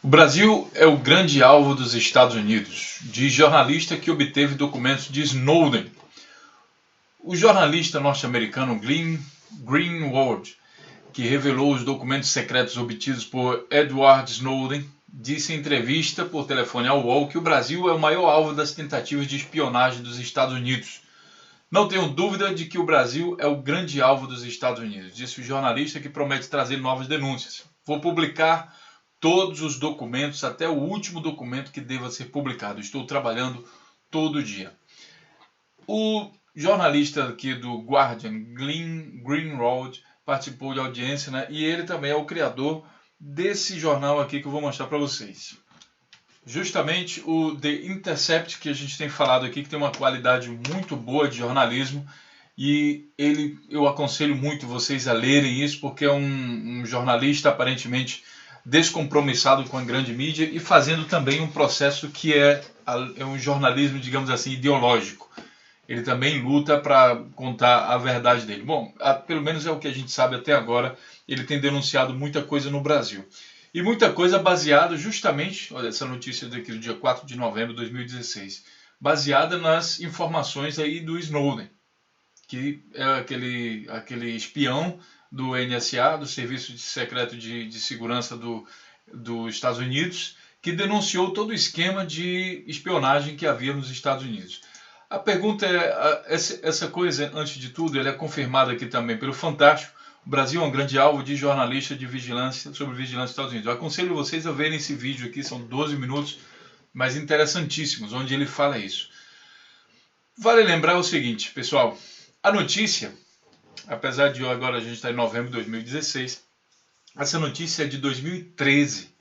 O Brasil é o grande alvo dos Estados Unidos, diz jornalista que obteve documentos de Snowden. O jornalista norte-americano Glenn Greenwald, que revelou os documentos secretos obtidos por Edward Snowden, disse em entrevista por telefone ao UOL que o Brasil é o maior alvo das tentativas de espionagem dos Estados Unidos. Não tenho dúvida de que o Brasil é o grande alvo dos Estados Unidos, disse o jornalista, que promete trazer novas denúncias. Vou publicar todos os documentos, até o último documento que deva ser publicado. Estou trabalhando todo dia. O jornalista aqui do Guardian, Glenn Greenwald, participou de audiência, né? E ele também é o criador desse jornal aqui que eu vou mostrar para vocês. Justamente o The Intercept, que a gente tem falado aqui, que tem uma qualidade muito boa de jornalismo, e eu aconselho muito vocês a lerem isso, porque é um jornalista aparentemente descompromissado com a grande mídia e fazendo também um processo que é um jornalismo, digamos assim, ideológico. Ele também luta para contar a verdade dele. Bom, pelo menos é o que a gente sabe até agora. Ele tem denunciado muita coisa no Brasil. E muita coisa baseada justamente, olha essa notícia daqui do dia 4 de novembro de 2016, baseada nas informações aí do Snowden, que é aquele espião do NSA, do Serviço Secreto de Segurança dos Estados Unidos, que denunciou todo o esquema de espionagem que havia nos Estados Unidos. A pergunta é, essa coisa, antes de tudo, ela é confirmada aqui também pelo Fantástico. O Brasil é um grande alvo de jornalista de vigilância sobre vigilância dos Estados Unidos. Eu aconselho vocês a verem esse vídeo aqui, são 12 minutos, mas interessantíssimos, onde ele fala isso. Vale lembrar o seguinte, pessoal, a notícia, apesar de agora a gente estar em novembro de 2016, essa notícia é de 2013,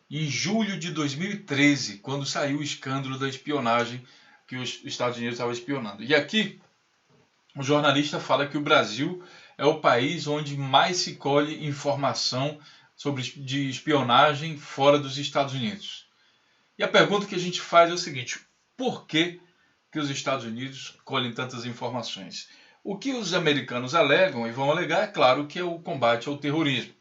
em julho de 2013, quando saiu o escândalo da espionagem que os Estados Unidos estavam espionando. E aqui, o jornalista fala que o Brasil é o país onde mais se colhe informação de espionagem fora dos Estados Unidos. E a pergunta que a gente faz é o seguinte: por que os Estados Unidos colhem tantas informações? O que os americanos alegam e vão alegar, é claro, que é o combate ao terrorismo.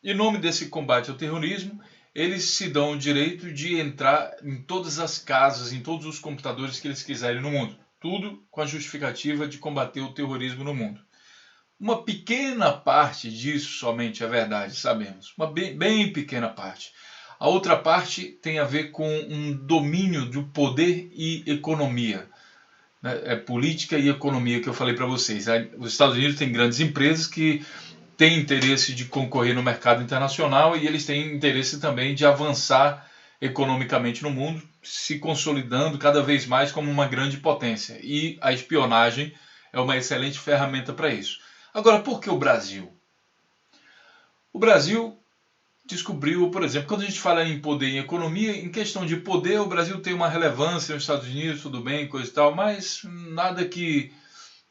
Em nome desse combate ao terrorismo, eles se dão o direito de entrar em todas as casas, em todos os computadores que eles quiserem no mundo. Tudo com a justificativa de combater o terrorismo no mundo. Uma pequena parte disso somente é verdade, sabemos. Uma bem pequena parte. A outra parte tem a ver com um domínio do poder e economia. É política e economia que eu falei para vocês. Os Estados Unidos têm grandes empresas que têm interesse de concorrer no mercado internacional e eles têm interesse também de avançar economicamente no mundo, se consolidando cada vez mais como uma grande potência. E a espionagem é uma excelente ferramenta para isso. Agora, por que o Brasil? O Brasil descobriu, por exemplo, quando a gente fala em poder e economia, em questão de poder, o Brasil tem uma relevância nos Estados Unidos, tudo bem, coisa e tal, mas nada que,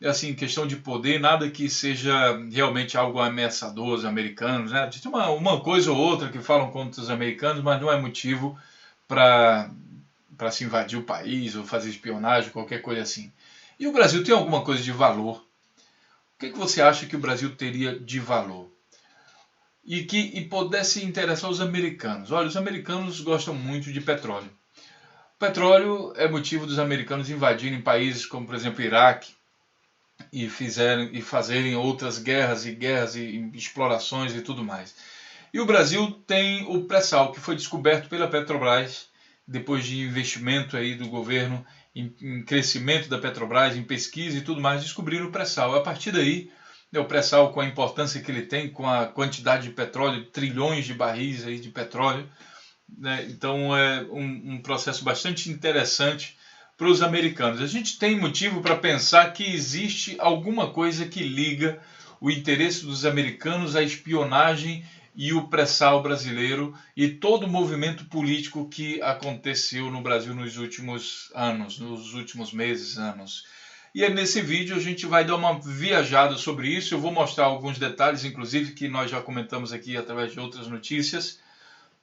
assim, questão de poder, nada que seja realmente algo ameaçador aos americanos, né? Tem uma coisa ou outra que falam contra os americanos, mas não é motivo para se invadir o país ou fazer espionagem, qualquer coisa assim. E o Brasil tem alguma coisa de valor? O que você acha que o Brasil teria de valor? E pudesse interessar os americanos. Olha, os americanos gostam muito de petróleo. O petróleo é motivo dos americanos invadirem países como, por exemplo, Iraque e fazerem outras guerras e explorações e tudo mais. E o Brasil tem o pré-sal, que foi descoberto pela Petrobras, depois de investimento aí do governo em crescimento da Petrobras, em pesquisa e tudo mais, descobriram o pré-sal. A partir daí, o pré-sal, com a importância que ele tem, com a quantidade de petróleo, trilhões de barris aí de petróleo, né? Então é um processo bastante interessante para os americanos. A gente tem motivo para pensar que existe alguma coisa que liga o interesse dos americanos à espionagem e o pré-sal brasileiro e todo o movimento político que aconteceu no Brasil nos últimos anos, nos últimos meses, anos. E nesse vídeo a gente vai dar uma viajada sobre isso. Eu vou mostrar alguns detalhes, inclusive, que nós já comentamos aqui através de outras notícias,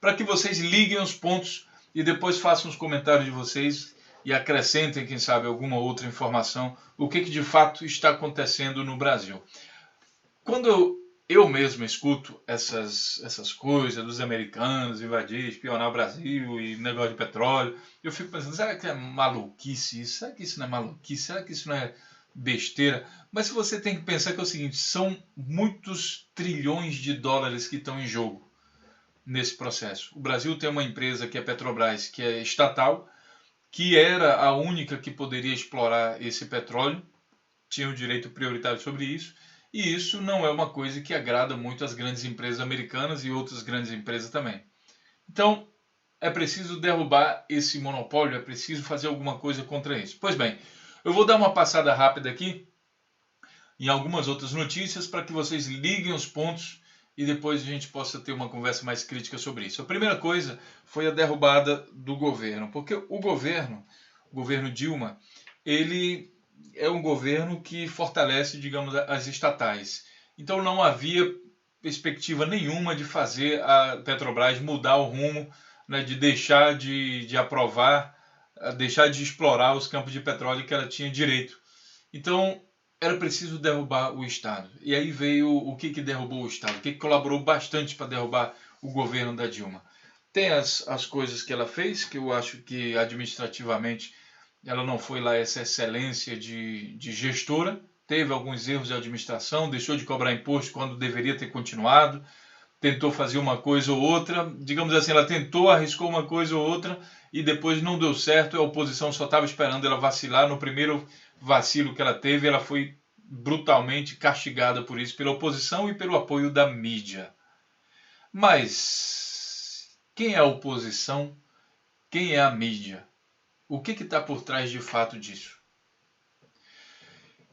para que vocês liguem os pontos e depois façam os comentários de vocês e acrescentem, quem sabe, alguma outra informação, o que de fato está acontecendo no Brasil. Quando eu mesmo escuto essas coisas dos americanos invadir, espionar o Brasil e negócio de petróleo. Eu fico pensando, será que é maluquice isso? Será que isso não é maluquice? Será que isso não é besteira? Mas se você tem que pensar que é o seguinte, são muitos trilhões de dólares que estão em jogo nesse processo. O Brasil tem uma empresa que é a Petrobras, que é estatal, que era a única que poderia explorar esse petróleo, tinha o direito prioritário sobre isso, e isso não é uma coisa que agrada muito às grandes empresas americanas e outras grandes empresas também. Então, é preciso derrubar esse monopólio, é preciso fazer alguma coisa contra isso. Pois bem, eu vou dar uma passada rápida aqui em algumas outras notícias para que vocês liguem os pontos e depois a gente possa ter uma conversa mais crítica sobre isso. A primeira coisa foi a derrubada do governo, porque o governo Dilma, ele é um governo que fortalece, digamos, as estatais. Então não havia perspectiva nenhuma de fazer a Petrobras mudar o rumo, né, de deixar de aprovar, deixar de explorar os campos de petróleo que ela tinha direito. Então era preciso derrubar o Estado. E aí veio o que derrubou o Estado, o que colaborou bastante para derrubar o governo da Dilma. Tem as coisas que ela fez, que eu acho que administrativamente ela não foi lá essa excelência de gestora, teve alguns erros de administração, deixou de cobrar imposto quando deveria ter continuado, tentou fazer uma coisa ou outra, digamos assim, ela tentou, arriscou uma coisa ou outra e depois não deu certo, a oposição só estava esperando ela vacilar. No primeiro vacilo que ela teve, ela foi brutalmente castigada por isso, pela oposição e pelo apoio da mídia. Mas quem é a oposição? Quem é a mídia? O que está por trás de fato disso?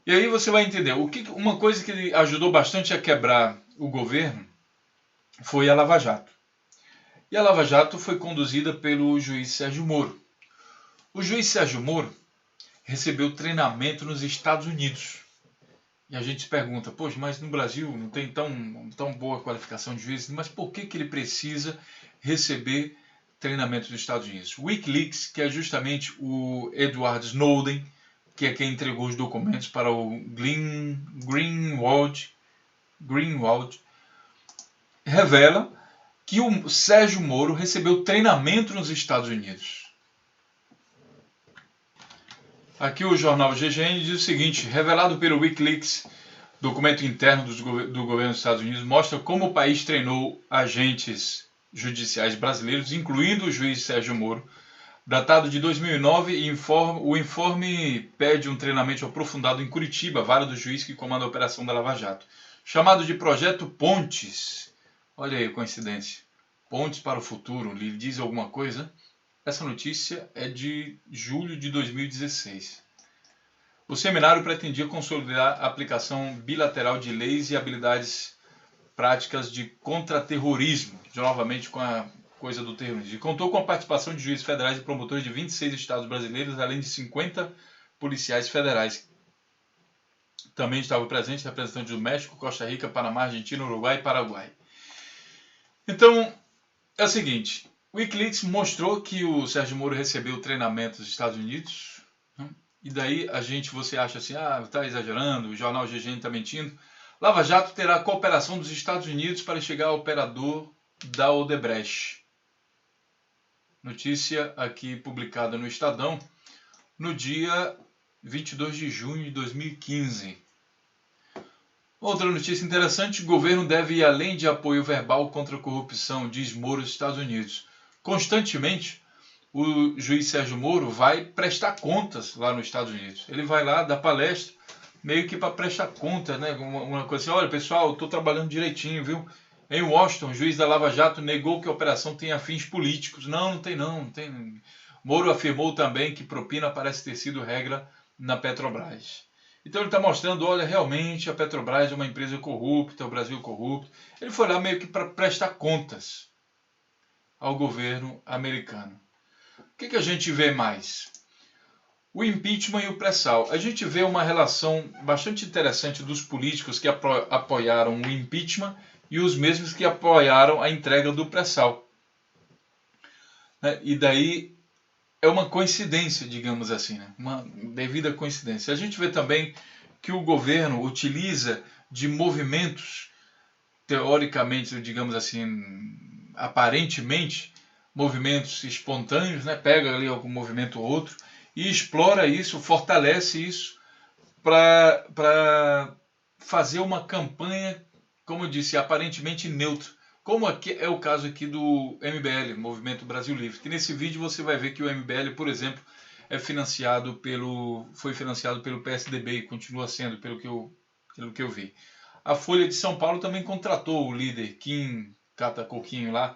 E aí você vai entender. Uma coisa que ajudou bastante a quebrar o governo foi a Lava Jato. E a Lava Jato foi conduzida pelo juiz Sérgio Moro. O juiz Sérgio Moro recebeu treinamento nos Estados Unidos. E a gente se pergunta, poxa, mas no Brasil não tem tão boa qualificação de juiz, mas por que ele precisa receber treinamento dos Estados Unidos? O Wikileaks, que é justamente o Edward Snowden, que é quem entregou os documentos para o Greenwald, revela que o Sérgio Moro recebeu treinamento nos Estados Unidos. Aqui o jornal GGN diz o seguinte: revelado pelo Wikileaks, documento interno do governo dos Estados Unidos mostra como o país treinou agentes judiciais brasileiros, incluindo o juiz Sérgio Moro, datado de 2009, e o informe pede um treinamento aprofundado em Curitiba, vara do juiz que comanda a operação da Lava Jato, chamado de Projeto Pontes. Olha aí a coincidência. Pontes para o futuro, lhe diz alguma coisa? Essa notícia é de julho de 2016. O seminário pretendia consolidar a aplicação bilateral de leis e habilidades práticas de contra-terrorismo, novamente com a coisa do terrorismo. E contou com a participação de juízes federais e promotores de 26 estados brasileiros, além de 50 policiais federais. Também estava presente representantes do México, Costa Rica, Panamá, Argentina, Uruguai e Paraguai. Então, é o seguinte, o Wikileaks mostrou que o Sérgio Moro recebeu treinamento dos Estados Unidos, né? E daí você acha assim, está exagerando, o jornal GGN está mentindo. Lava Jato terá a cooperação dos Estados Unidos para chegar ao operador da Odebrecht. Notícia aqui publicada no Estadão no dia 22 de junho de 2015. Outra notícia interessante: o governo deve ir além de apoio verbal contra a corrupção, diz Moro dos Estados Unidos. Constantemente, o juiz Sérgio Moro vai prestar contas lá nos Estados Unidos. Ele vai lá dar palestra, meio que para prestar conta, né? Uma coisa assim, olha pessoal, estou trabalhando direitinho, viu? Em Washington, o juiz da Lava Jato negou que a operação tenha fins políticos. Não tem. Moro afirmou também que propina parece ter sido regra na Petrobras. Então ele está mostrando, olha, realmente a Petrobras é uma empresa corrupta, o Brasil corrupto. Ele foi lá meio que para prestar contas ao governo americano. O que a gente vê mais? O impeachment e o pré-sal. A gente vê uma relação bastante interessante dos políticos que apoiaram o impeachment e os mesmos que apoiaram a entrega do pré-sal. E daí é uma coincidência, digamos assim, né? Uma devida coincidência. A gente vê também que o governo utiliza de movimentos teoricamente, digamos assim, aparentemente, movimentos espontâneos, né? Pega ali algum movimento ou outro e explora isso, fortalece isso para fazer uma campanha, como eu disse, aparentemente neutra. Como aqui é o caso aqui do MBL, Movimento Brasil Livre, que nesse vídeo você vai ver que o MBL, por exemplo, foi financiado pelo PSDB e continua sendo, pelo que eu vi. A Folha de São Paulo também contratou o líder Kim Catacoquinho lá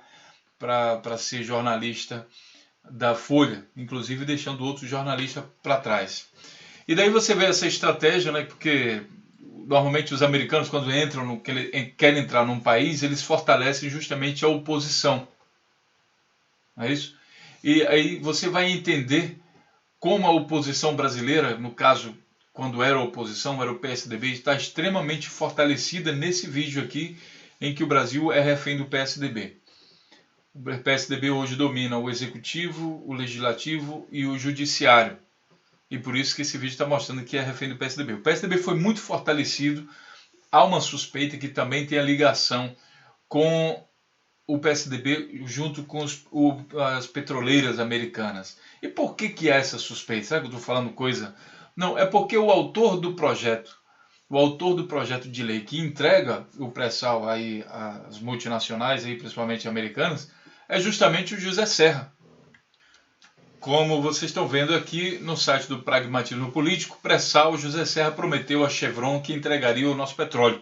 para ser jornalista da Folha, inclusive deixando outros jornalistas para trás. E daí você vê essa estratégia, né, porque normalmente os americanos, quando querem entrar num país, eles fortalecem justamente a oposição. Não é isso? E aí você vai entender como a oposição brasileira, no caso, quando era a oposição, era o PSDB, está extremamente fortalecida nesse vídeo aqui, em que o Brasil é refém do PSDB. O PSDB hoje domina o Executivo, o Legislativo e o Judiciário. E por isso que esse vídeo está mostrando que é refém do PSDB. O PSDB foi muito fortalecido. Há uma suspeita que também tem a ligação com o PSDB junto com as petroleiras americanas. E por que há essa suspeita? Será que eu estou falando coisa? Não, é porque o autor do projeto de lei que entrega o pré-sal aí às multinacionais, aí, principalmente americanas, é justamente o José Serra. Como vocês estão vendo aqui no site do Pragmatismo Político, pré-sal, José Serra prometeu a Chevron que entregaria o nosso petróleo.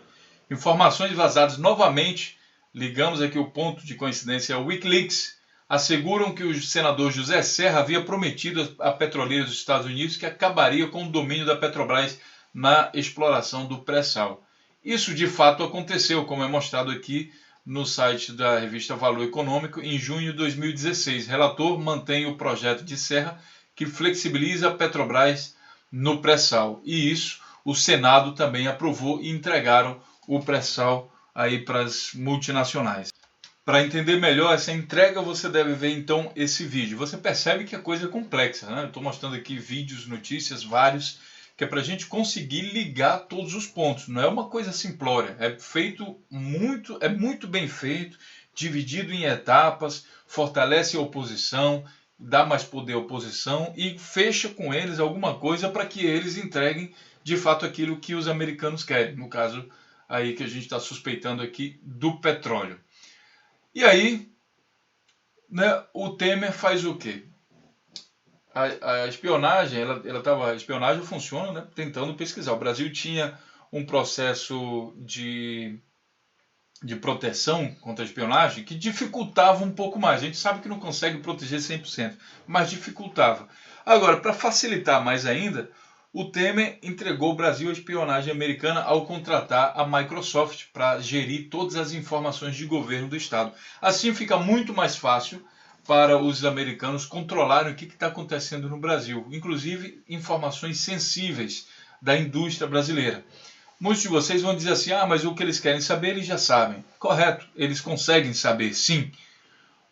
Informações vazadas novamente, ligamos aqui o ponto de coincidência ao Wikileaks, asseguram que o senador José Serra havia prometido a petroleiras dos Estados Unidos que acabaria com o domínio da Petrobras na exploração do pré-sal. Isso de fato aconteceu, como é mostrado aqui no site da revista Valor Econômico, em junho de 2016. Relator mantém o projeto de Serra que flexibiliza a Petrobras no pré-sal. E isso o Senado também aprovou e entregaram o pré-sal aí para as multinacionais. Para entender melhor essa entrega, você deve ver então esse vídeo. Você percebe que a coisa é complexa, né? Eu estou mostrando aqui vídeos, notícias, vários, que é para a gente conseguir ligar todos os pontos. Não é uma coisa simplória, é muito bem feito, dividido em etapas, fortalece a oposição, dá mais poder à oposição e fecha com eles alguma coisa para que eles entreguem de fato aquilo que os americanos querem. No caso aí que a gente está suspeitando aqui do petróleo. E aí, né, o Temer faz o quê? A espionagem, a espionagem funciona, né, tentando pesquisar. O Brasil tinha um processo de proteção contra a espionagem que dificultava um pouco mais. A gente sabe que não consegue proteger 100%, mas dificultava. Agora, para facilitar mais ainda, o Temer entregou o Brasil à espionagem americana ao contratar a Microsoft para gerir todas as informações de governo do Estado. Assim fica muito mais fácil para os americanos controlarem o que está acontecendo no Brasil, inclusive informações sensíveis da indústria brasileira. Muitos de vocês vão dizer assim, mas o que eles querem saber eles já sabem. Correto, eles conseguem saber, sim.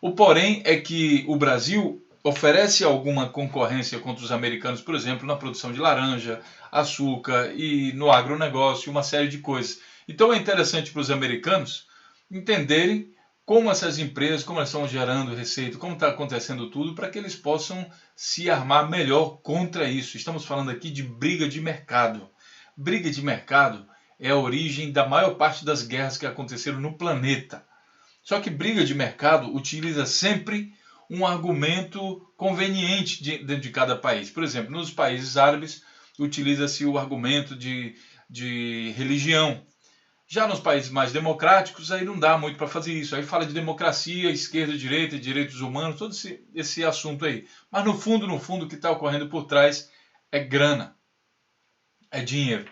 O porém é que o Brasil oferece alguma concorrência contra os americanos, por exemplo, na produção de laranja, açúcar e no agronegócio, uma série de coisas. Então é interessante para os americanos entenderem como essas empresas, como elas estão gerando receita, como está acontecendo tudo, para que eles possam se armar melhor contra isso. Estamos falando aqui de briga de mercado. Briga de mercado é a origem da maior parte das guerras que aconteceram no planeta. Só que briga de mercado utiliza sempre um argumento conveniente dentro de cada país. Por exemplo, nos países árabes utiliza-se o argumento de religião. Já nos países mais democráticos, aí não dá muito para fazer isso. Aí fala de democracia, esquerda, direita, direitos humanos, todo esse assunto aí. Mas no fundo, o que está ocorrendo por trás é grana, é dinheiro.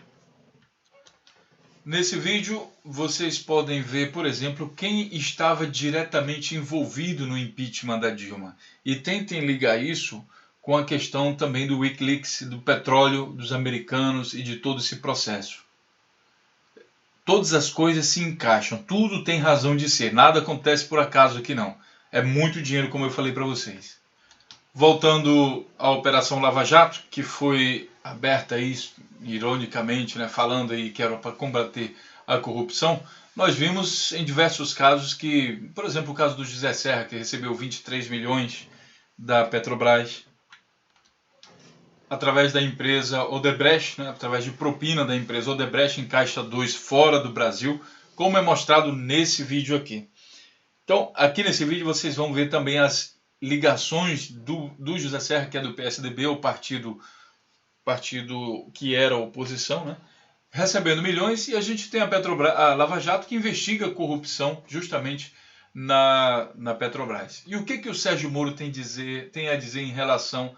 Nesse vídeo, vocês podem ver, por exemplo, quem estava diretamente envolvido no impeachment da Dilma. E tentem ligar isso com a questão também do Wikileaks, do petróleo, dos americanos e de todo esse processo. Todas as coisas se encaixam, tudo tem razão de ser, nada acontece por acaso aqui não. É muito dinheiro, como eu falei para vocês. Voltando à Operação Lava Jato, que foi aberta aí, ironicamente, né, falando aí que era para combater a corrupção, Nós vimos em diversos casos que, por exemplo, o caso do José Serra, que recebeu 23 milhões da Petrobras, através da empresa Odebrecht, né, através de propina da empresa Odebrecht em Caixa 2 fora do Brasil, como é mostrado nesse vídeo aqui. Então, aqui nesse vídeo vocês vão ver também as ligações do José Serra, que é do PSDB, o partido que era oposição, né, recebendo milhões, e a gente tem a Lava Jato, que investiga corrupção justamente na Petrobras. E o que o Sérgio Moro tem a dizer em relação,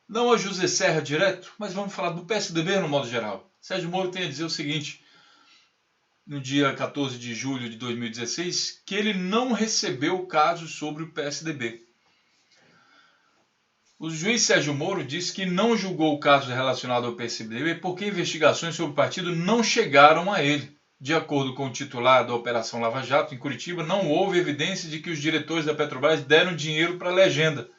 não ao José Serra direto, mas vamos falar do PSDB no modo geral. Sérgio Moro tem a dizer o seguinte, no dia 14 de julho de 2016, que ele não recebeu casos sobre o PSDB. O juiz Sérgio Moro disse que não julgou o caso relacionado ao PSDB porque investigações sobre o partido não chegaram a ele. De acordo com o titular da Operação Lava Jato, em Curitiba, não houve evidência de que os diretores da Petrobras deram dinheiro para a legenda.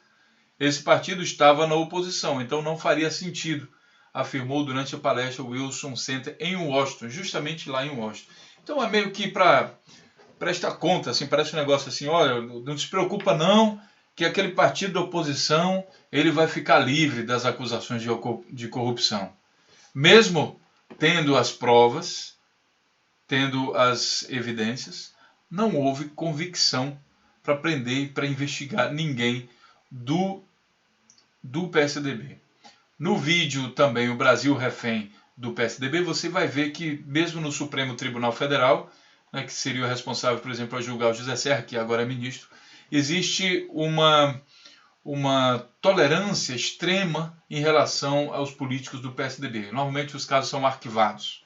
Esse partido estava na oposição, então não faria sentido, afirmou durante a palestra Wilson Center em Washington, justamente lá em Washington. Então é meio que para prestar conta, assim, parece um negócio assim, olha, não se preocupa não, que aquele partido da oposição ele vai ficar livre das acusações de corrupção. Mesmo tendo as provas, tendo as evidências, não houve convicção para prender e para investigar ninguém do PSDB. No vídeo também, o Brasil refém do PSDB, você vai ver que mesmo no Supremo Tribunal Federal, né, que seria o responsável, por exemplo, a julgar o José Serra, que agora é ministro, existe uma tolerância extrema em relação aos políticos do PSDB. Normalmente os casos são arquivados.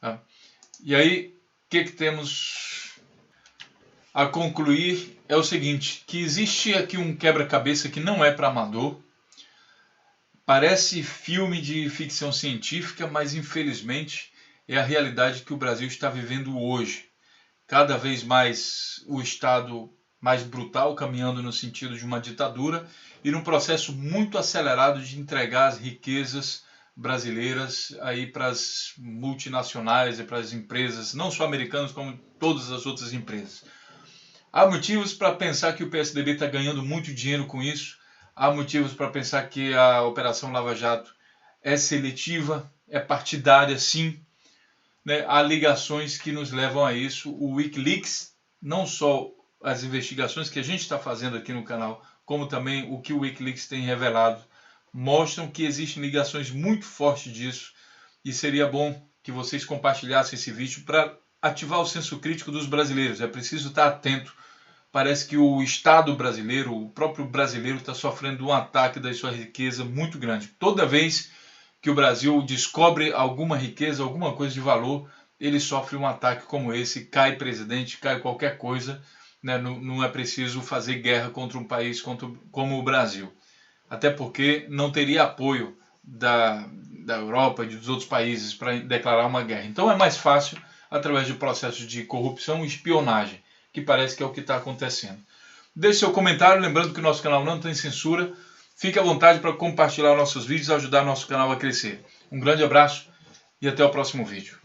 Tá? E aí, o que temos a concluir é o seguinte, que existe aqui um quebra-cabeça que não é para amador. Parece filme de ficção científica, mas infelizmente é a realidade que o Brasil está vivendo hoje. Cada vez mais o Estado mais brutal, caminhando no sentido de uma ditadura e num processo muito acelerado de entregar as riquezas brasileiras aí para as multinacionais e para as empresas, não só americanas, como todas as outras empresas. Há motivos para pensar que o PSDB está ganhando muito dinheiro com isso. Há motivos para pensar que a Operação Lava Jato é seletiva, é partidária, sim. Né? Há ligações que nos levam a isso. O Wikileaks, não só as investigações que a gente está fazendo aqui no canal, como também o que o Wikileaks tem revelado, mostram que existem ligações muito fortes disso. E seria bom que vocês compartilhassem esse vídeo para ativar o senso crítico dos brasileiros. É preciso estar atento. Parece que o Estado brasileiro, o próprio brasileiro, está sofrendo um ataque da sua riqueza muito grande. Toda vez que o Brasil descobre alguma riqueza, alguma coisa de valor, ele sofre um ataque como esse, cai presidente, cai qualquer coisa, né? Não é preciso fazer guerra contra um país como o Brasil. Até porque não teria apoio da Europa e dos outros países para declarar uma guerra. Então é mais fácil através de processos de corrupção e espionagem, que parece que é o que está acontecendo. Deixe seu comentário, lembrando que o nosso canal não tem censura. Fique à vontade para compartilhar nossos vídeos e ajudar nosso canal a crescer. Um grande abraço e até o próximo vídeo.